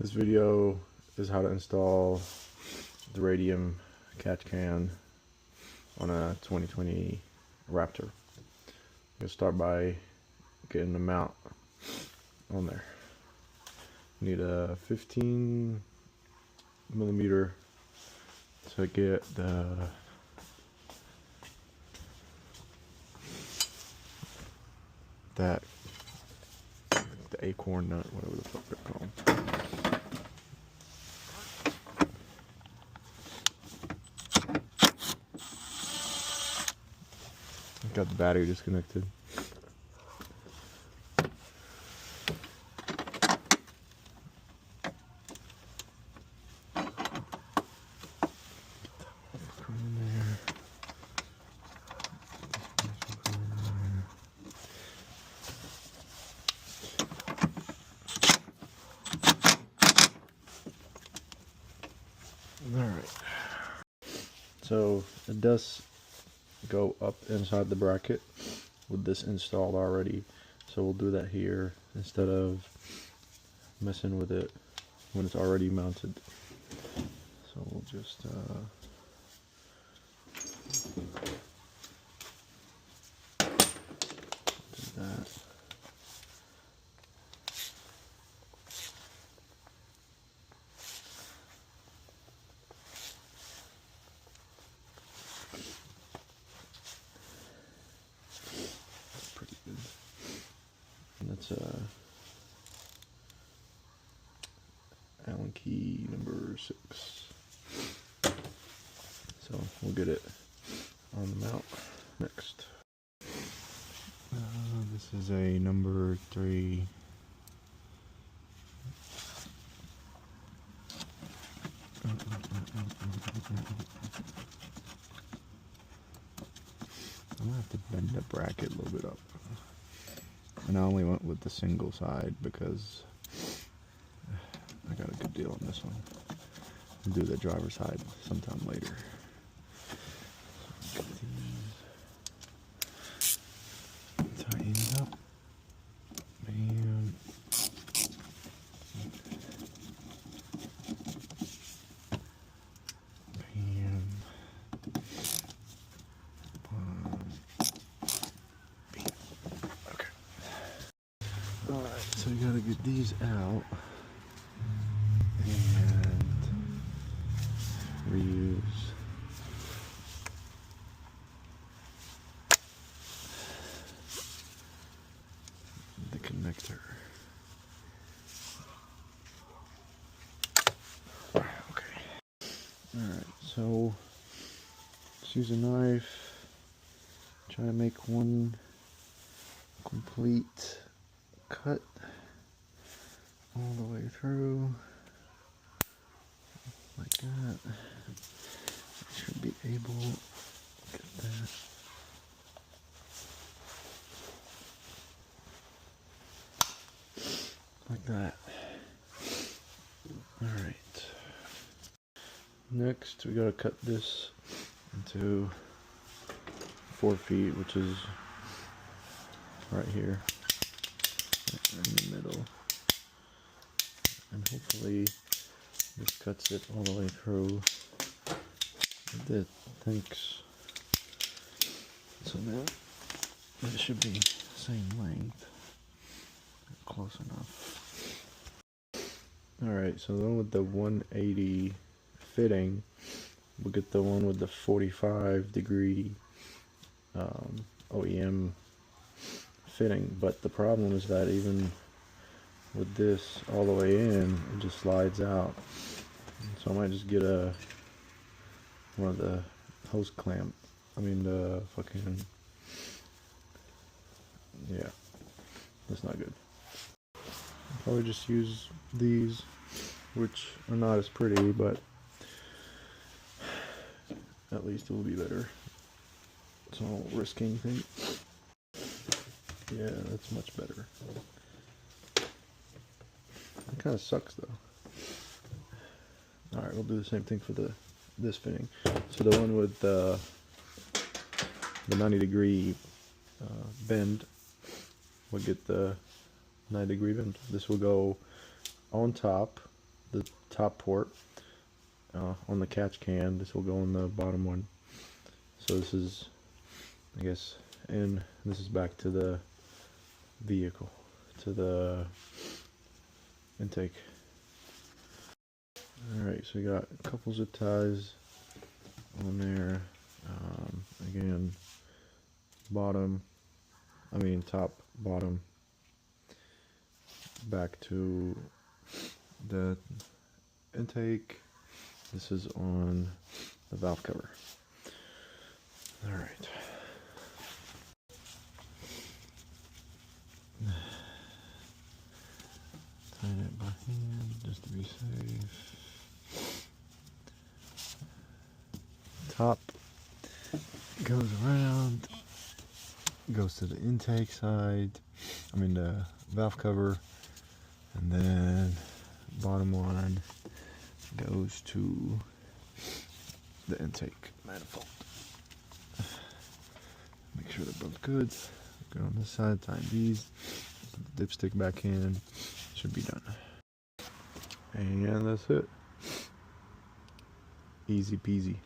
This video is how to install the Radium catch can on a 2020 Raptor. You'll start by getting the mount on there. You need a 15 millimeter to get the acorn nut, whatever the fuck they're called. Got the battery disconnected. Alright, so it does go up inside the bracket with this installed already, so we'll do that here instead of messing with it when it's already mounted. So we'll just do that. That's Allen key number 6. So we'll get it on the mount next. This is a number 3. I'm gonna have to bend the bracket a little bit up. And I only went with the single side because I got a good deal on this one. I'll do the driver's side sometime later. So get these tightened up. And alright, so you gotta get these out and reuse the connector. Okay. Alright, so just use a knife, try to make one complete cut all the way through like that. Should be able to get that. Like that. Alright. Next we gotta cut this into 4 feet, which is right here in the middle, and hopefully this cuts it all the way through. It did. Thanks. So now it should be the same length, close enough. Alright, so the one with the 180 fitting, we'll get the one with the 45 degree OEM fitting, but the problem is that even with this all the way in, it just slides out. So I might just get one of the hose clamp. The fucking, yeah, that's not good. I'll probably just use these, which are not as pretty, but at least it will be better. So I won't risk anything. Yeah, that's much better. It kind of sucks though. Alright, we'll do the same thing for this fitting. So the one with the 90 degree bend, we'll get the 90 degree bend. This will go on top the top port on the catch can. This will go in the bottom one. So this is, I guess, and this is back to the vehicle, to the intake. Alright, so we got a couple zip ties on there. Again, top, bottom, back to the intake. This is on the valve cover. Alright. Tighten it by hand just to be safe. Top goes around, goes to the intake side, the valve cover, and then bottom one goes to the intake manifold. Make sure they're both good. Go on this side, tighten these, put the dipstick back in, should be done. And that's it. Easy peasy.